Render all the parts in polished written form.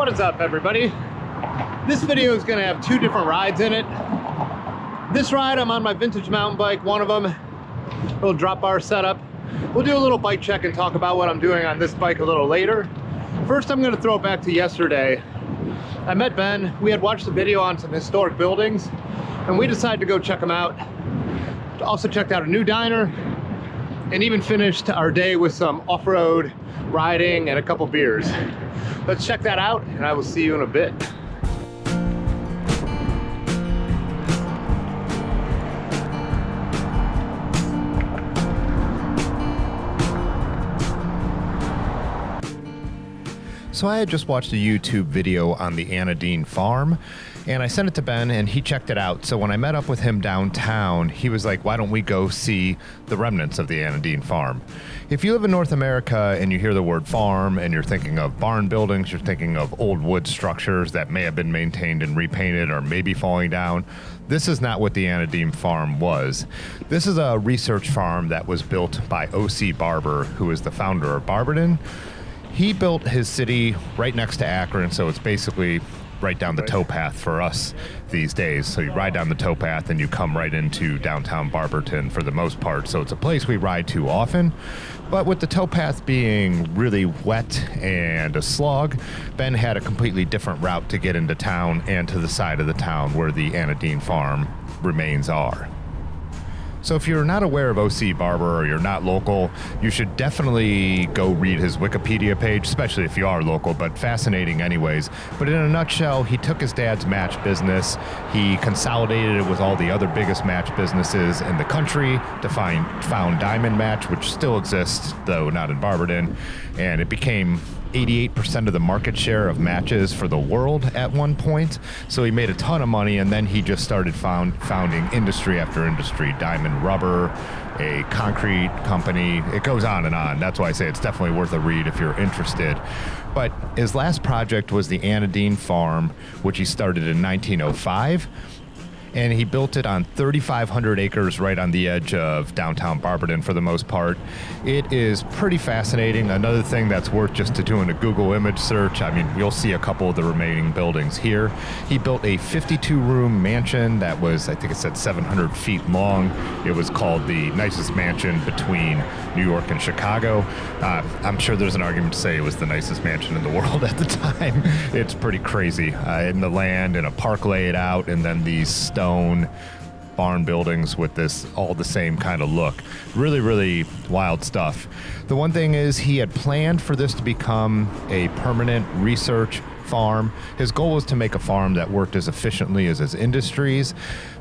What is up, everybody? This video is going to have two different rides in it. This ride, I'm on my vintage mountain bike, one of them, little drop bar setup. We'll do a little bike check and talk about what I'm doing on this bike a little later. First, I'm going to throw it back to yesterday. I met Ben. We had watched the video on some historic buildings, and we decided to go check them out. Also checked out a new diner, and even finished our day with some off-road riding and a couple beers. Let's check that out, and I will see you in a bit. So I had just watched a YouTube video on the Anaden farm, and I sent it to Ben and he checked it out. So when I met up with him downtown, he was like, why don't we go see the remnants of the Anaden farm? If you live in North America and you hear the word farm and you're thinking of barn buildings, you're thinking of old wood structures that may have been maintained and repainted or maybe falling down, this is not what the Anaden farm was. This is a research farm that was built by O.C. Barber, who is the founder of Barberton. He built his city right next to Akron, so it's basically right down the towpath for us these days. So you ride down the towpath and you come right into downtown Barberton for the most part. So it's a place we ride to often. But with the towpath being really wet and a slog, Ben had a completely different route to get into town and to the side of the town where the Anaden farm remains are. So if you're not aware of O.C. Barber or you're not local, you should definitely go read his Wikipedia page, especially if you are local, but fascinating anyways. But in a nutshell, he took his dad's match business, he consolidated it with all the other biggest match businesses in the country to found Diamond Match, which still exists, though not in Barberton, and it became 88% of the market share of matches for the world at one point. So he made a ton of money, and then he just started founding industry after industry. Diamond Rubber, a concrete company. It goes on and on. That's why I say it's definitely worth a read if you're interested. But his last project was the Anaden farm, which he started in 1905. And he built it on 3,500 acres right on the edge of downtown Barberton for the most part. It is pretty fascinating. Another thing that's worth just to doing a Google image search, I mean, you'll see a couple of the remaining buildings here. He built a 52-room mansion that was, I think it said 700 feet long. It was called the nicest mansion between New York and Chicago. I'm sure there's an argument to say it was the nicest mansion in the world at the time. It's pretty crazy. In the land, in a park laid out, and then these stone barn buildings with this all the same kind of look. Really, really wild stuff. The one thing is he had planned for this to become a permanent research farm. His goal was to make a farm that worked as efficiently as his industries,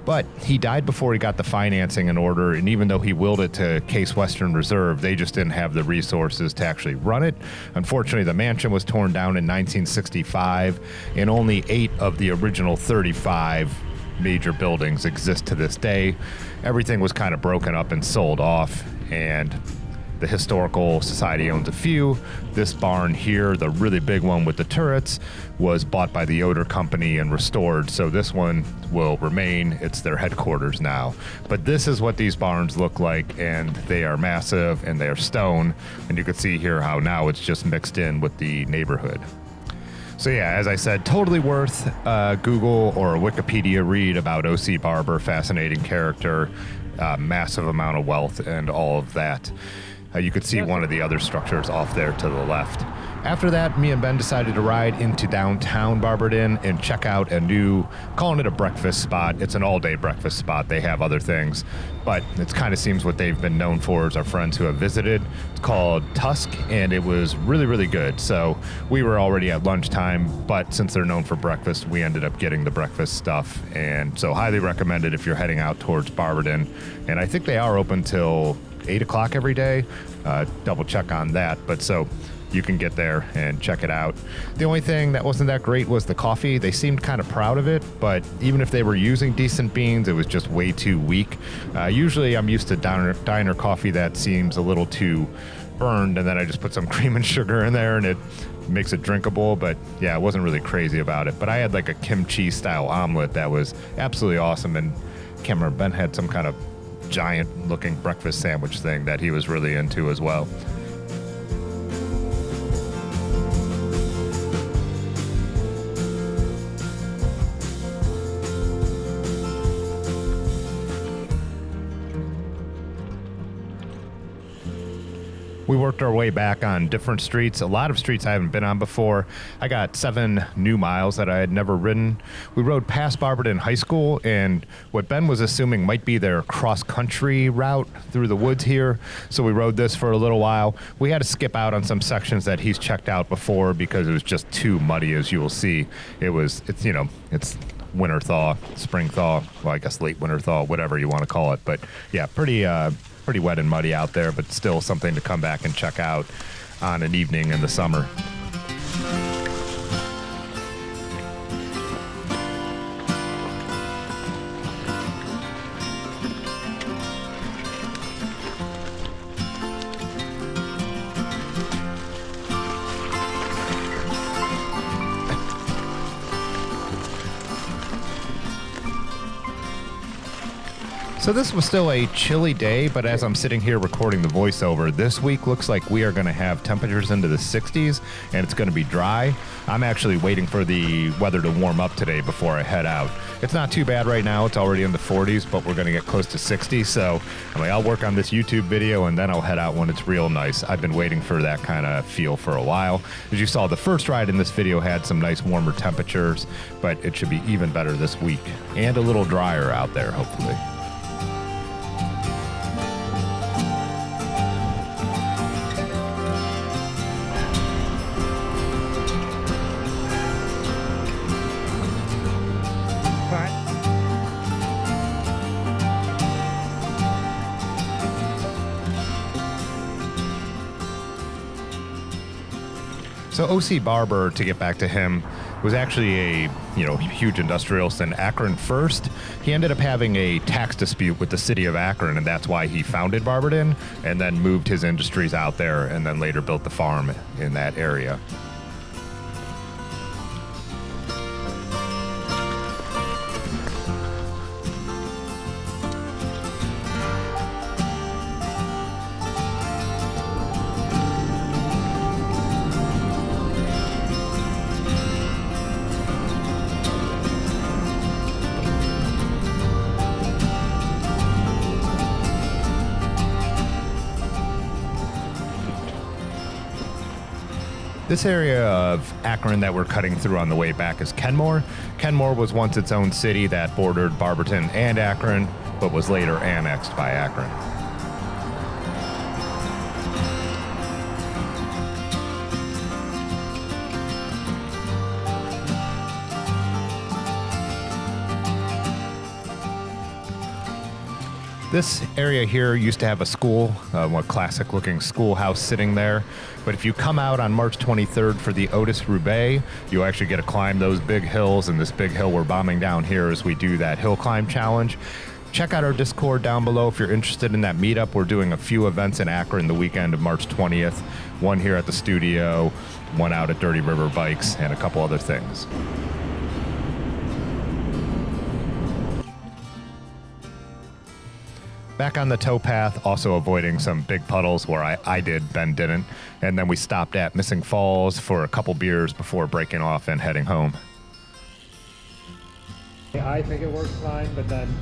but he died before he got the financing in order, and even though he willed it to Case Western Reserve, they just didn't have the resources to actually run it. Unfortunately, the mansion was torn down in 1965, and only 8 of the original 35 major buildings exist to this day. Everything was kind of broken up and sold off, and the Historical Society owns a few. This barn here, the really big one with the turrets, was bought by the Yoder Company and restored, so this one will remain. It's their headquarters now. But this is what these barns look like, and they are massive, and they are stone, and you can see here how now it's just mixed in with the neighborhood. So yeah, as I said, totally worth Google or a Wikipedia read about O.C. Barber, fascinating character, massive amount of wealth, and all of that. You could see one of the other structures off there to the left. After that, me and Ben decided to ride into downtown Barberton and check out a new, calling it a breakfast spot. It's an all-day breakfast spot. They have other things, but it kind of seems what they've been known for is our friends who have visited. It's called Tusk, and it was really, really good. So we were already at lunchtime, but since they're known for breakfast, we ended up getting the breakfast stuff. And so highly recommended if you're heading out towards Barberton. And I think they are open till 8 o'clock every day. Double check on that. But so you can get there and check it out. The only thing that wasn't that great was the coffee. They seemed kind of proud of it, but even if they were using decent beans, it was just way too weak. Usually I'm used to diner coffee that seems a little too burned, and then I just put some cream and sugar in there and it makes it drinkable. But yeah, I wasn't really crazy about it. But I had like a kimchi style omelet that was absolutely awesome, and I can't remember, Ben had some kind of giant looking breakfast sandwich thing that he was really into as well. We worked our way back on different streets, a lot of streets I haven't been on before. I got 7 new miles that I had never ridden. We rode past Barberton High School, and what Ben was assuming might be their cross-country route through the woods here. So we rode this for a little while. We had to skip out on some sections that he's checked out before because it was just too muddy, as you will see. It's winter thaw, spring thaw, well, I guess late winter thaw, whatever you want to call it. But yeah, pretty wet and muddy out there, but still something to come back and check out on an evening in the summer. So this was still a chilly day, but as I'm sitting here recording the voiceover, this week looks like we are going to have temperatures into the 60s, and it's going to be dry. I'm actually waiting for the weather to warm up today before I head out. It's not too bad right now. It's already in the 40s, but we're going to get close to 60. So I'll work on this YouTube video, and then I'll head out when it's real nice. I've been waiting for that kind of feel for a while. As you saw, the first ride in this video had some nice warmer temperatures, but it should be even better this week and a little drier out there, hopefully. So O.C. Barber, to get back to him, was actually a huge industrialist in Akron first. He ended up having a tax dispute with the city of Akron, and that's why he founded Barberton and then moved his industries out there and then later built the farm in that area. This area of Akron that we're cutting through on the way back is Kenmore. Kenmore was once its own city that bordered Barberton and Akron, but was later annexed by Akron. This area here used to have a school, a classic looking schoolhouse sitting there. But if you come out on March 23rd for the Otis Roubaix, you actually get to climb those big hills, and this big hill we're bombing down here as we do that hill climb challenge. Check out our Discord down below if you're interested in that meetup. We're doing a few events in Akron the weekend of March 20th, one here at the studio, one out at Dirty River Bikes, and a couple other things. Back on the towpath, also avoiding some big puddles where I did, Ben didn't. And then we stopped at Missing Falls for a couple beers before breaking off and heading home. I think it works fine, but then...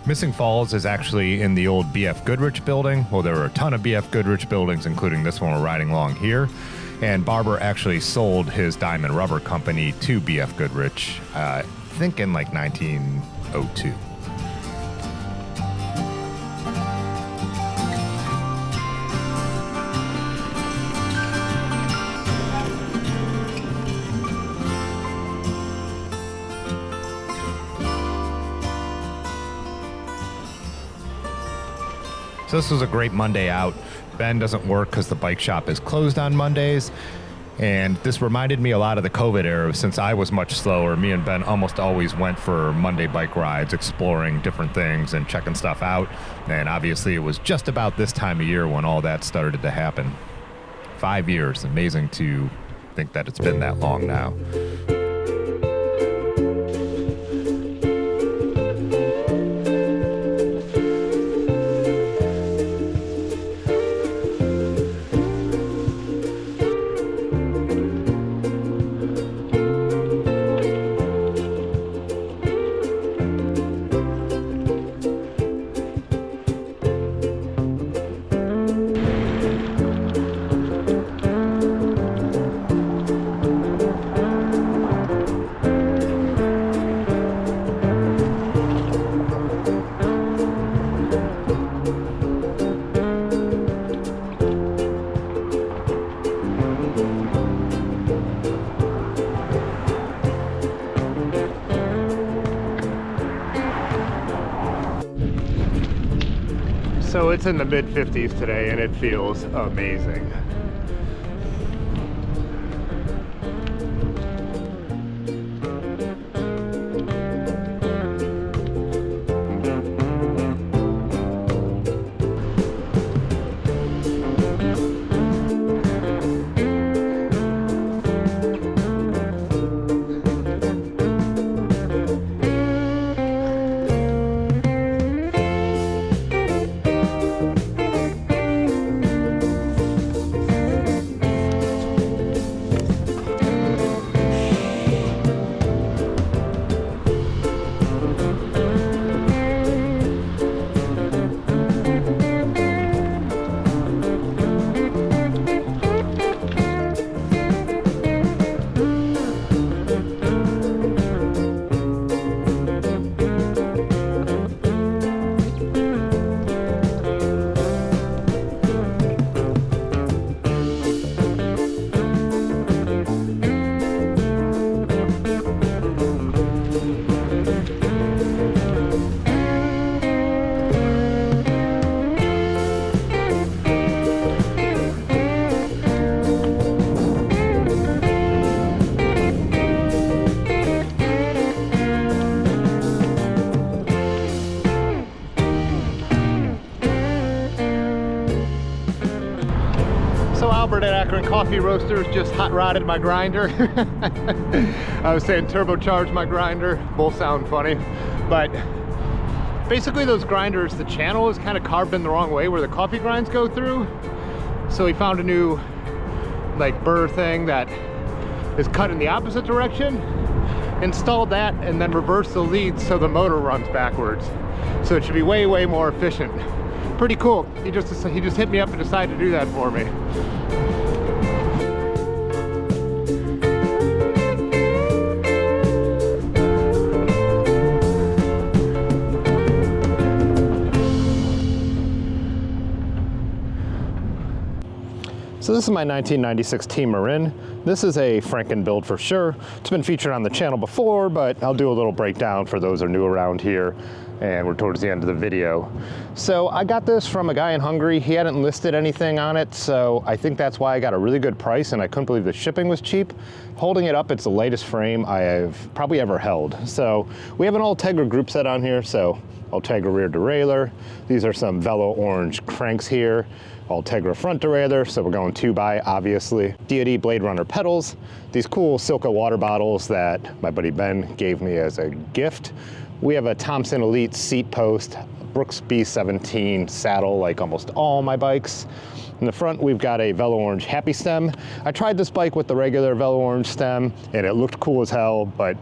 Missing Falls is actually in the old B.F. Goodrich building. Well, there were a ton of B.F. Goodrich buildings, including this one we're riding along here. And Barber actually sold his diamond rubber company to B.F. Goodrich, I think in like 1902. So this was a great Monday out. Ben doesn't work because the bike shop is closed on Mondays. And this reminded me a lot of the COVID era. Since I was much slower, me and Ben almost always went for Monday bike rides, exploring different things and checking stuff out. And obviously it was just about this time of year when all that started to happen. 5 years. Amazing to think that it's been that long now. So it's in the mid 50s today and it feels amazing. Albert at Akron Coffee Roasters just hot rodded my grinder. I was saying turbocharged my grinder. Both sound funny, but basically those grinders, the channel is kind of carved in the wrong way where the coffee grinds go through. So he found a new like burr thing that is cut in the opposite direction, installed that, and then reversed the leads so the motor runs backwards. So it should be way, way more efficient. Pretty cool. He just hit me up and decided to do that for me. So this is my 1996 Team Marin. This is a Franken build for sure. It's been featured on the channel before, but I'll do a little breakdown for those who are new around here, and we're towards the end of the video. So I got this from a guy in Hungary. He hadn't listed anything on it, so I think that's why I got a really good price, and I couldn't believe the shipping was cheap. Holding it up, it's the lightest frame I have probably ever held. So we have an Ultegra group set on here, so Ultegra rear derailleur. These are some Velo orange cranks here. Ultegra front derailleur, so we're going 2x obviously. DoD Blade Runner pedals. These cool Silca water bottles that my buddy Ben gave me as a gift. We have a Thompson Elite seat post, Brooks B17 saddle like almost all my bikes. In the front, we've got a Velo Orange Happy Stem. I tried this bike with the regular Velo Orange stem and it looked cool as hell, but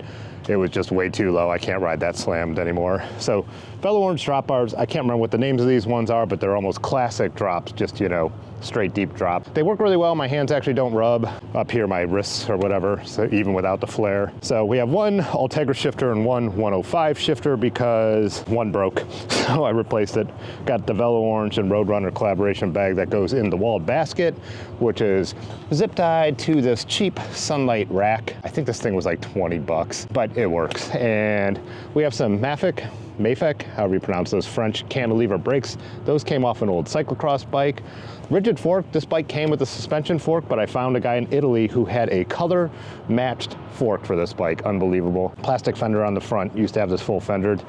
it was just way too low. I can't ride that slammed anymore. So Velo Orange drop bars, I can't remember what the names of these ones are, but they're almost classic drops, just, you know, straight deep drop. They work really well. My hands actually don't rub up here, my wrists or whatever, so even without the flare. So we have one Ultegra shifter and one 105 shifter because one broke, so I replaced it. Got the Velo Orange and Roadrunner collaboration bag that goes in the walled basket, which is zip tied to this cheap Sunlight rack. I think this thing was like 20 bucks, but it works. And we have some Mafec, however you pronounce those French cantilever brakes. Those came off an old cyclocross bike. Rigid fork, this bike came with a suspension fork, but I found a guy in Italy who had a color matched fork for this bike. Unbelievable. Plastic fender on the front, used to have this full fendered.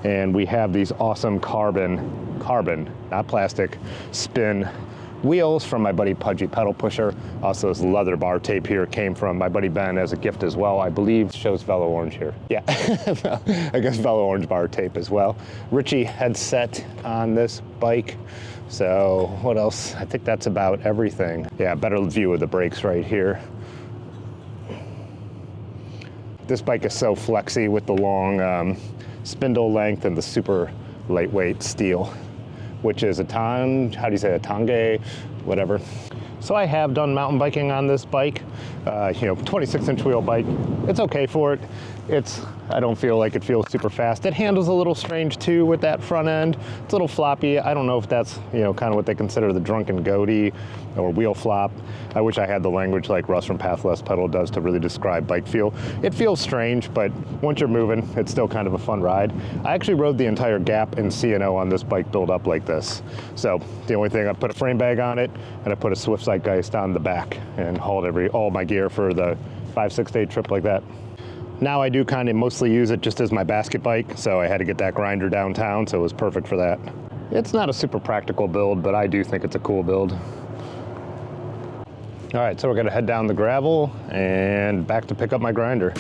And we have these awesome carbon, not plastic, spin wheels from my buddy Pudgy Pedal Pusher. Also this leather bar tape here came from my buddy Ben as a gift as well. I believe it shows Velo Orange here. Yeah, I guess Velo Orange bar tape as well. Ritchie headset on this bike. So what else? I think that's about everything. Yeah, better view of the brakes right here. This bike is so flexy with the long spindle length and the super lightweight steel, which is a Tange, whatever. So I have done mountain biking on this bike, you know, 26-inch wheel bike. It's okay for it. I don't feel like it feels super fast. It handles a little strange too with that front end. It's a little floppy. I don't know if that's, kind of what they consider the drunken goatee or wheel flop. I wish I had the language like Russ from Pathless Pedal does to really describe bike feel. It feels strange, but once you're moving, it's still kind of a fun ride. I actually rode the entire gap in C&O on this bike build up like this. So the only thing, I put a frame bag on it and I put a Swift Zeitgeist on the back and hauled all my gear for the 5-6 day trip like that. Now I do kind of mostly use it just as my basket bike, so I had to get that grinder downtown, so it was perfect for that. It's not a super practical build, but I do think it's a cool build. All right, so we're gonna head down the gravel and back to pick up my grinder.